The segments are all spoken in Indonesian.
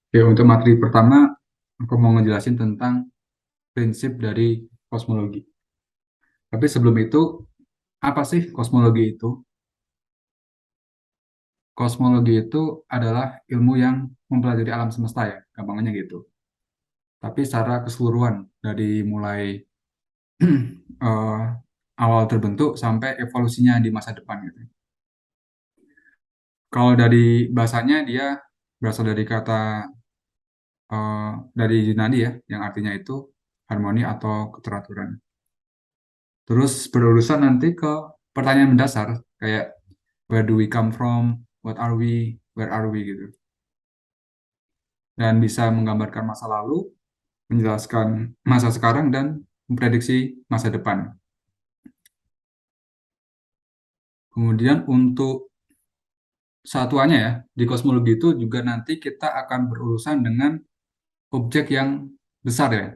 Oke, untuk materi pertama, aku mau ngejelasin tentang prinsip dari kosmologi. Tapi sebelum itu, apa sih kosmologi itu? Kosmologi itu adalah ilmu yang mempelajari alam semesta ya, gampangnya gitu. Tapi secara keseluruhan, dari mulai eh, awal terbentuk sampai evolusinya di masa depan gitu. Kalau dari bahasanya dia berasal dari kata dari Yunani ya, yang artinya itu harmoni atau keteraturan. Terus berurusan nanti ke pertanyaan mendasar, kayak where do we come from, what are we, where are we gitu. Dan bisa menggambarkan masa lalu, menjelaskan masa sekarang, dan memprediksi masa depan. Kemudian untuk satuannya ya, di kosmologi itu juga nanti kita akan berurusan dengan objek yang besar ya.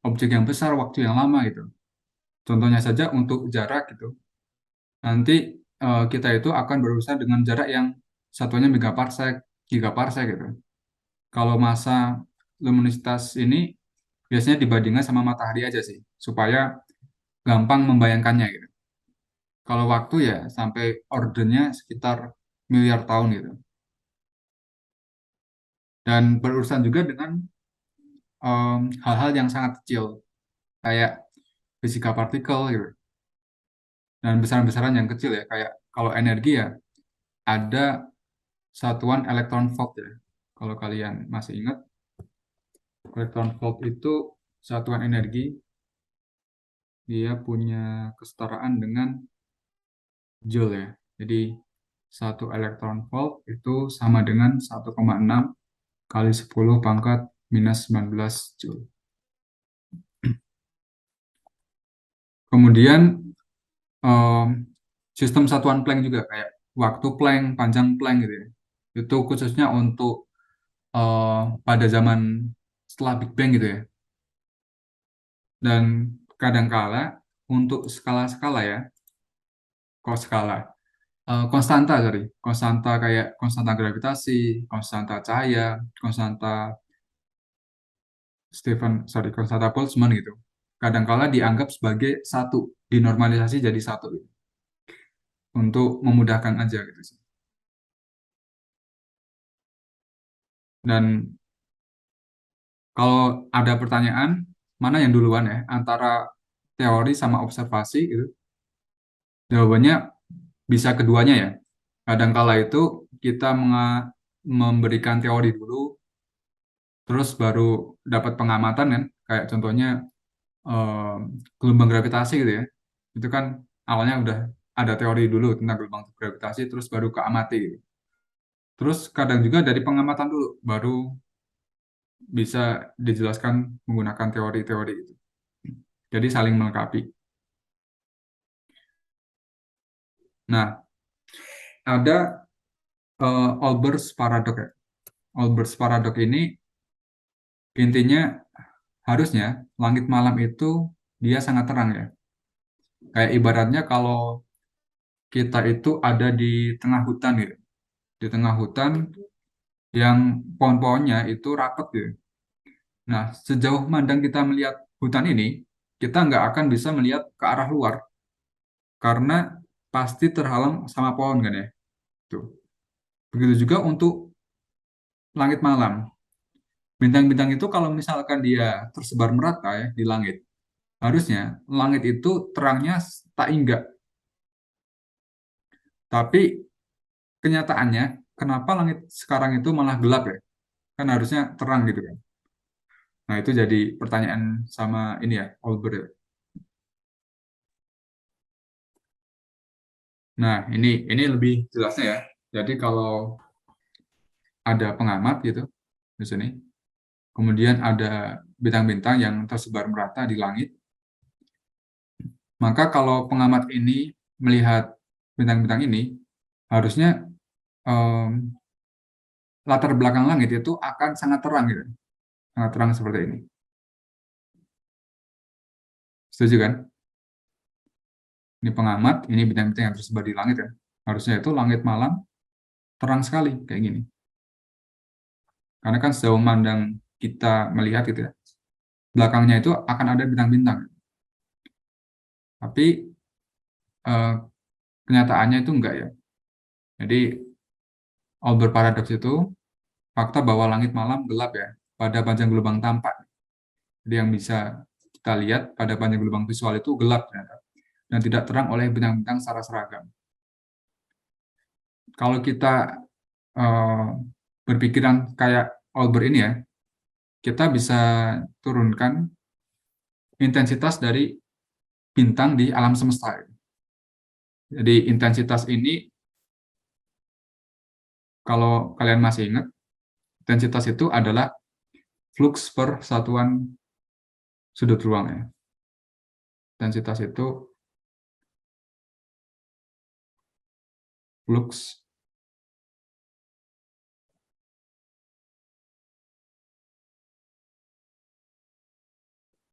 Objek yang besar, waktu yang lama gitu. Contohnya saja untuk jarak gitu. Nanti kita itu akan berurusan dengan jarak yang satuannya megaparsec, gigaparsec gitu. Kalau masa luminositas ini biasanya dibandingkan sama matahari aja sih, supaya gampang membayangkannya gitu. Kalau waktu ya sampai ordernya sekitar miliar tahun gitu. Dan berurusan juga dengan hal-hal yang sangat kecil, kayak fisika partikel gitu. Dan besaran-besaran yang kecil ya, kayak kalau energi ya, ada satuan elektron volt ya. Kalau kalian masih ingat, elektron volt itu satuan energi, dia punya kesetaraan dengan Joule ya. Jadi satu elektron volt itu sama dengan 1,6 kali 10 pangkat minus 19 Joule. Kemudian em, sistem satuan Planck juga kayak waktu Planck, panjang Planck gitu ya. Itu khususnya untuk pada zaman setelah Big Bang gitu ya. Dan kadangkala untuk skala-skala ya, kok skala, konstanta sorry, konstanta kayak konstanta gravitasi, konstanta cahaya, konstanta konstanta Boltzmann gitu. Kadangkala dianggap sebagai satu, dinormalisasi jadi satu gitu. Untuk memudahkan aja gitu sih. Dan kalau ada pertanyaan, mana yang duluan ya, antara teori sama observasi gitu, jawabannya bisa keduanya ya. Kadangkala itu kita memberikan teori dulu, terus baru dapat pengamatan kan, kayak contohnya eh, gelombang gravitasi gitu ya. Itu kan awalnya udah ada teori dulu tentang gelombang gravitasi, terus baru keamati gitu. Terus kadang juga dari pengamatan dulu, baru bisa dijelaskan menggunakan teori-teori itu. Jadi saling melengkapi. Nah, ada Olbers paradox ya. Olbers paradox ini intinya harusnya langit malam itu dia sangat terang ya. Kayak ibaratnya kalau kita itu ada di tengah hutan gitu. Di tengah hutan yang pohon-pohonnya itu rapat gitu. Nah, sejauh mandang kita melihat hutan ini, kita nggak akan bisa melihat ke arah luar karena pasti terhalang sama pohon kan ya. Tuh. Begitu juga untuk langit malam. Bintang-bintang itu kalau misalkan dia tersebar merata ya di langit, harusnya langit itu terangnya tak hingga. Tapi kenyataannya, kenapa langit sekarang itu malah gelap ya? Kan harusnya terang gitu kan. Nah, itu jadi pertanyaan sama ini ya, Albert ya. Nah, ini lebih jelasnya ya. Jadi kalau ada pengamat gitu di sini, kemudian ada bintang-bintang yang tersebar merata di langit, maka kalau pengamat ini melihat bintang-bintang ini, harusnya em, latar belakang langit itu akan sangat terang gitu, sangat terang seperti ini. Setuju kan? Ini pengamat, ini bintang-bintang yang tersebar di langit ya. Harusnya itu langit malam terang sekali kayak gini. Karena kan sejauh pandang kita melihat gitu ya, belakangnya itu akan ada bintang-bintang. Tapi eh, kenyataannya itu enggak ya. Jadi Albert paradox itu fakta bahwa langit malam gelap ya pada panjang gelombang tampak. Jadi yang bisa kita lihat pada panjang gelombang visual itu gelap ternyata, dan tidak terang oleh bintang-bintang secara seragam. Kalau kita uh, berpikiran kayak Albert ini ya, kita bisa turunkan intensitas dari bintang di alam semesta. Jadi intensitas ini, kalau kalian masih ingat, intensitas itu adalah flux per satuan sudut ruang ya. Intensitas itu flux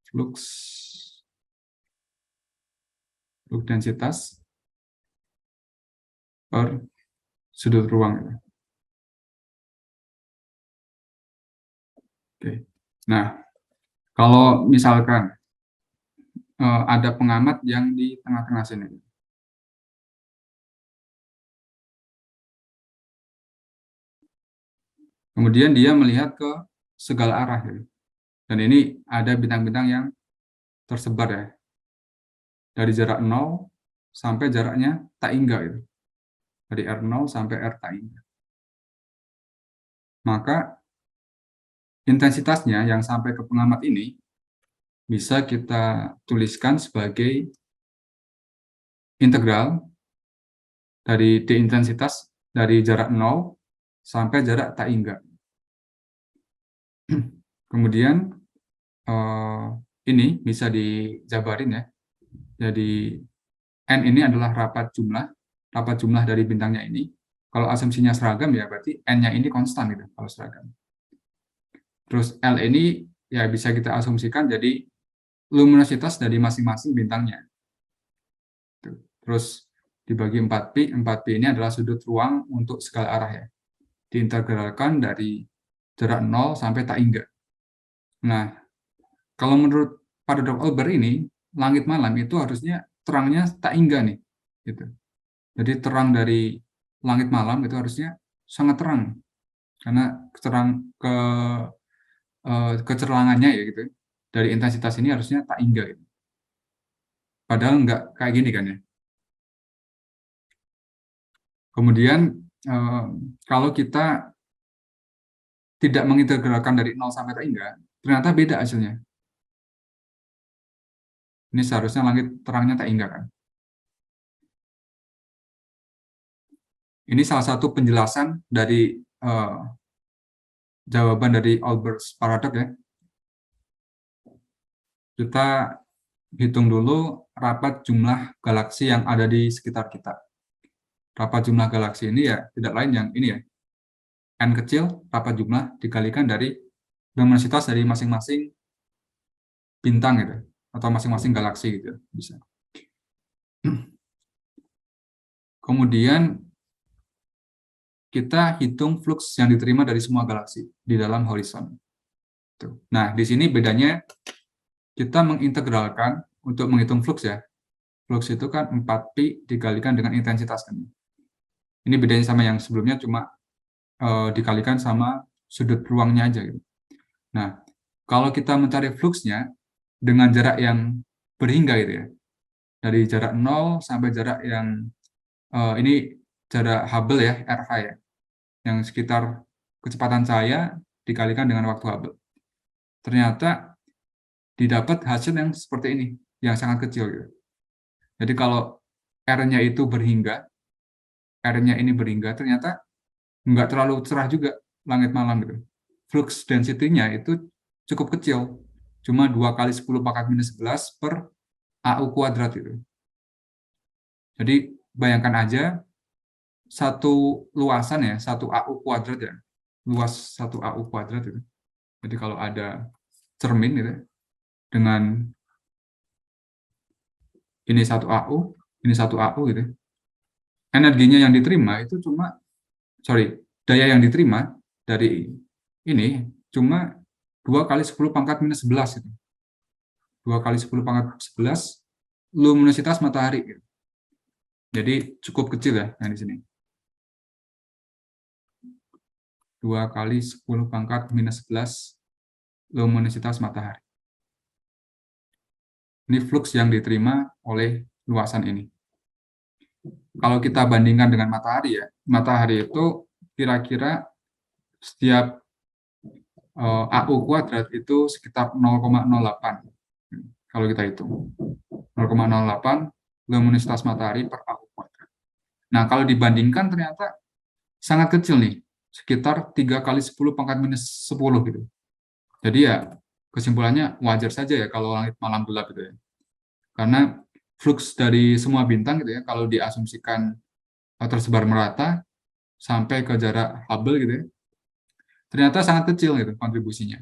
flux densitas per sudut ruang ya. Oke. Nah, kalau misalkan ada pengamat yang di tengah-tengah sini, kemudian dia melihat ke segala arah gitu. Dan ini ada bintang-bintang yang tersebar ya, dari jarak 0 sampai jaraknya tak hingga gitu. Dari R0 sampai R tak hingga. Maka intensitasnya yang sampai ke pengamat ini bisa kita tuliskan sebagai integral dari D intensitas dari jarak 0 sampai jarak tak hingga. Kemudian ini bisa dijabarin ya. Jadi N ini adalah rapat jumlah dari bintangnya ini. Kalau asumsinya seragam ya berarti N-nya ini konstan gitu kalau seragam. Terus L ini ya bisa kita asumsikan jadi luminositas dari masing-masing bintangnya. Terus dibagi 4pi, 4pi ini adalah sudut ruang untuk segala arah ya. Diintegralkan dari jarak 0 sampai tak hingga. Nah, kalau menurut paradok Albert ini, langit malam itu harusnya terangnya tak hingga nih. Gitu. Jadi terang dari langit malam itu harusnya sangat terang. Karena kecerangannya ya gitu. Dari intensitas ini harusnya tak hingga. Gitu. Padahal nggak kayak gini kan ya. Kemudian kalau kita tidak mengintegralkan dari 0 sampai tak hingga, ternyata beda hasilnya. Ini seharusnya langit terangnya tak hingga kan. Ini salah satu penjelasan dari jawaban dari Olbers paradox ya. Kita hitung dulu rapat jumlah galaksi yang ada di sekitar kita. Rapat jumlah galaksi ini ya tidak lain yang ini ya. N kecil, rapat jumlah dikalikan dari luminositas dari masing-masing bintang gitu, atau masing-masing galaksi gitu bisa. Kemudian kita hitung flux yang diterima dari semua galaksi di dalam horizon. Nah, di sini bedanya kita mengintegralkan untuk menghitung flux ya. Flux itu kan 4pi dikalikan dengan intensitas kan. Ini bedanya sama yang sebelumnya, cuma dikalikan sama sudut ruangnya aja gitu. Nah, kalau kita mencari fluxnya dengan jarak yang berhingga gitu ya. Dari jarak 0 sampai jarak yang ini jarak Hubble ya, RH ya. Yang sekitar kecepatan cahaya dikalikan dengan waktu Hubble. Ternyata didapat hasil yang seperti ini, yang sangat kecil gitu. Jadi kalau R-nya itu berhingga, R-nya ini berhingga, ternyata nggak terlalu cerah juga langit malam gitu. Flux density-nya itu cukup kecil, cuma 2 kali 10 pangkat minus 11 per AU kuadrat itu. Jadi bayangkan aja satu luasan ya, satu AU kuadrat ya, luas satu AU kuadrat itu. Jadi kalau ada cermin gitu dengan ini satu AU, ini satu AU gitu. Energinya yang diterima itu daya yang diterima dari ini cuma 2 kali 10 pangkat minus 11 itu. 2 kali 10 pangkat 11 luminositas matahari gitu. Jadi cukup kecil ya yang di sini. 2 kali 10 pangkat minus 11 luminositas matahari. Ini flux yang diterima oleh luasan ini. Kalau kita bandingkan dengan matahari ya, matahari itu kira-kira setiap AU kuadrat itu sekitar 0,08. Kalau kita hitung 0,08 luminositas matahari per AU kuadrat. Nah, kalau dibandingkan ternyata sangat kecil nih, sekitar 3 kali 10 pangkat minus 10 gitu. Jadi ya kesimpulannya wajar saja ya kalau langit malam gelap gitu ya. Karena flux dari semua bintang gitu ya, kalau diasumsikan tersebar merata sampai ke jarak Hubble gitu ya, ternyata sangat kecil gitu kontribusinya.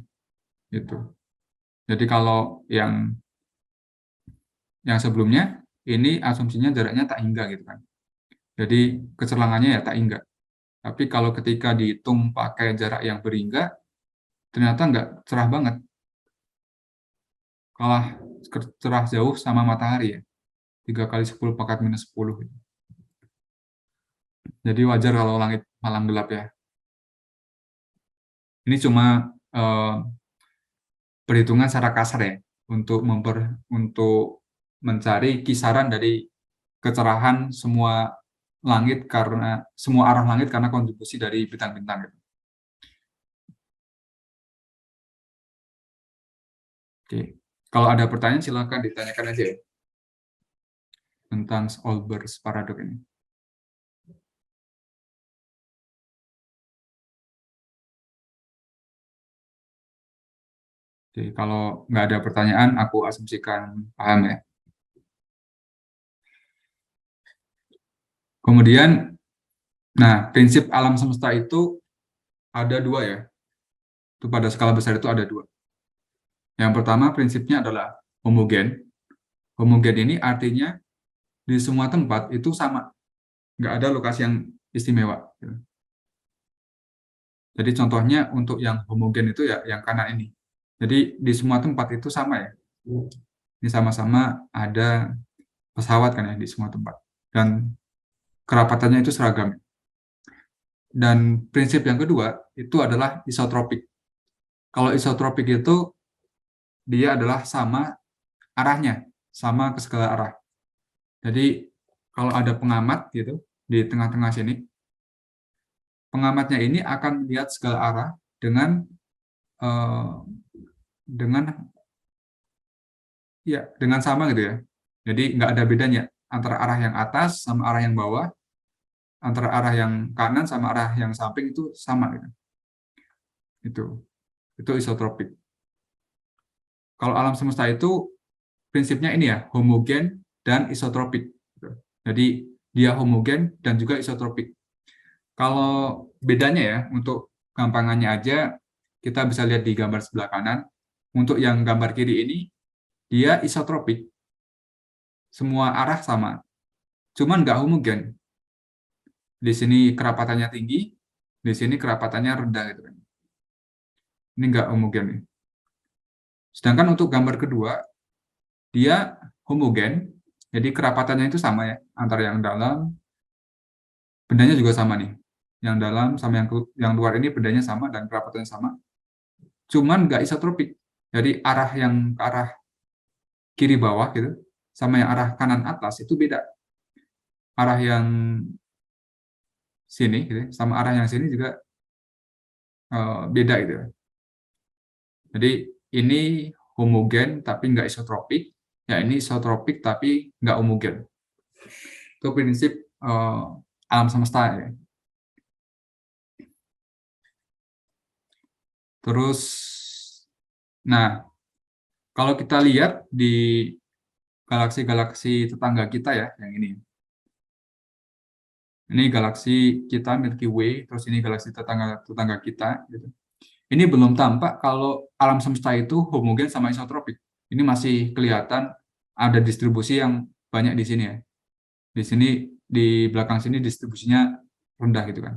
Gitu. Jadi kalau yang sebelumnya ini asumsinya jaraknya tak hingga gitu kan. Jadi kecerlangannya ya tak hingga. Tapi kalau ketika dihitung pakai jarak yang berhingga, ternyata nggak cerah banget. Kalah cerah jauh sama matahari ya. 3 kali 10 pangkat minus 10. Jadi wajar kalau langit malam gelap ya. Ini cuma perhitungan secara kasar ya untuk mencari kisaran dari kecerahan semua langit karena semua arah langit karena kontribusi dari bintang-bintang gitu. Oke. Kalau ada pertanyaan silakan ditanyakan aja ya tentang Olbers paradox ini. Oke, kalau nggak ada pertanyaan, aku asumsikan paham ya. Kemudian, nah prinsip alam semesta itu ada dua ya. Itu pada skala besar itu ada dua. Yang pertama prinsipnya adalah homogen. Homogen ini artinya di semua tempat itu sama, nggak ada lokasi yang istimewa. Jadi contohnya untuk yang homogen itu ya yang kanan ini. Jadi di semua tempat itu sama ya. Ini sama-sama ada pesawat kan ya di semua tempat. Dan kerapatannya itu seragam. Dan prinsip yang kedua itu adalah isotropik. Kalau isotropik itu dia adalah sama arahnya, sama ke segala arah. Jadi kalau ada pengamat gitu di tengah-tengah sini, pengamatnya ini akan melihat segala arah dengan dengan dengan sama gitu ya. Jadi nggak ada bedanya antara arah yang atas sama arah yang bawah, antara arah yang kanan sama arah yang samping itu sama gitu. Itu isotropik. Kalau alam semesta itu prinsipnya ini ya, homogen dan isotropik. Jadi dia homogen dan juga isotropik. Kalau bedanya ya, untuk gampangannya aja, kita bisa lihat di gambar sebelah kanan. Untuk yang gambar kiri ini, dia isotropik. Semua arah sama. Cuman nggak homogen. Di sini kerapatannya tinggi, di sini kerapatannya rendah. Gitu. Ini nggak homogen. Sedangkan untuk gambar kedua, dia homogen, jadi kerapatannya itu sama ya, antara yang dalam, bendanya juga sama nih. Yang dalam sama yang luar ini bendanya sama dan kerapatannya sama. Cuman nggak isotropik. Jadi arah yang ke arah kiri bawah gitu, sama yang arah kanan atas itu beda. Arah yang sini gitu, sama arah yang sini juga beda gitu. Jadi ini homogen tapi nggak isotropik, ya ini isotropik tapi nggak homogen. Itu prinsip alam semesta ya. Terus, nah kalau kita lihat di galaksi-galaksi tetangga kita ya, yang ini. Ini galaksi kita Milky Way, terus ini galaksi tetangga kita. Gitu. Ini belum tampak kalau alam semesta itu homogen sama isotropik. Ini masih kelihatan ada distribusi yang banyak di sini ya. Di sini, di belakang sini distribusinya rendah gitu kan.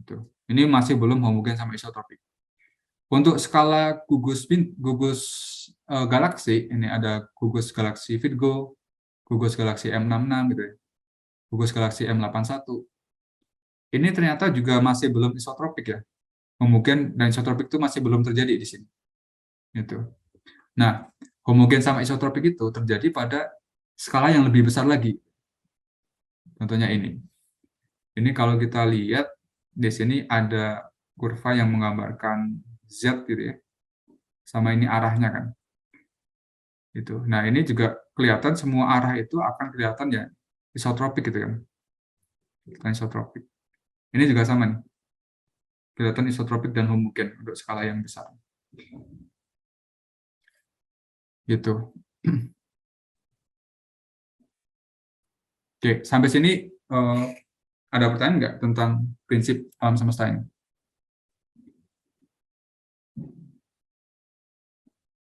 Gitu. Ini masih belum homogen sama isotropik. Untuk skala gugus galaksi, ini ada gugus galaksi Virgo, gugus galaksi M66 gitu ya, gugus galaksi M81. Ini ternyata juga masih belum isotropik ya. Homogen dan isotropik itu masih belum terjadi di sini. Gitu. Nah, homogen sama isotropik itu terjadi pada skala yang lebih besar lagi. Contohnya ini. Ini kalau kita lihat di sini ada kurva yang menggambarkan Z gitu ya. Sama ini arahnya kan. Gitu. Nah, ini juga kelihatan semua arah itu akan kelihatan ya isotropik gitu kan. Kelihatan isotropik. Ini juga sama nih. Kelihatan isotropik dan homogen untuk skala yang besar. Gitu. Oke, sampai sini ada pertanyaan nggak tentang prinsip alam semesta ini?